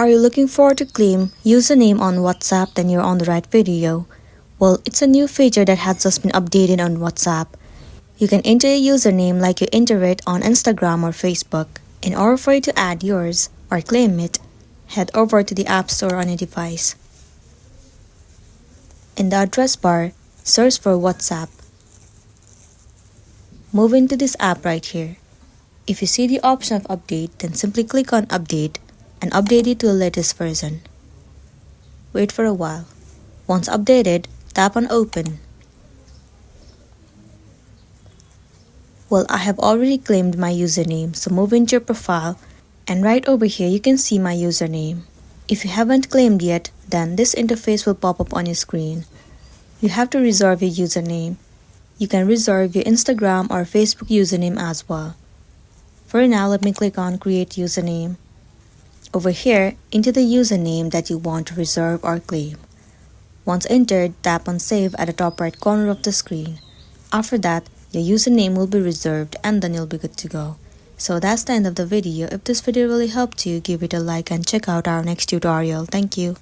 Are you looking for to claim username on WhatsApp? Then you're on the right video. Well, it's a new feature that has just been updated on WhatsApp. You can enter a username like you enter it on Instagram or Facebook. In order for you to add yours or claim it, head over to the App Store on your device. In the address bar, search for WhatsApp. Move into this app right here. If you see the option of update, then simply click on update and update it to the latest version. Wait for a while. Once updated, tap on open. Well, I have already claimed my username, so move into your profile and right over here you can see my username. If you haven't claimed yet, then this interface will pop up on your screen. You have to reserve your username. You can reserve your Instagram or Facebook username as well. For now, let me click on create username. Over here, enter the username that you want to reserve or claim. Once entered, tap on save at the top right corner of the screen. After that, your username will be reserved and then you'll be good to go. So that's the end of the video. If this video really helped you, give it a like and check out our next tutorial. Thank you.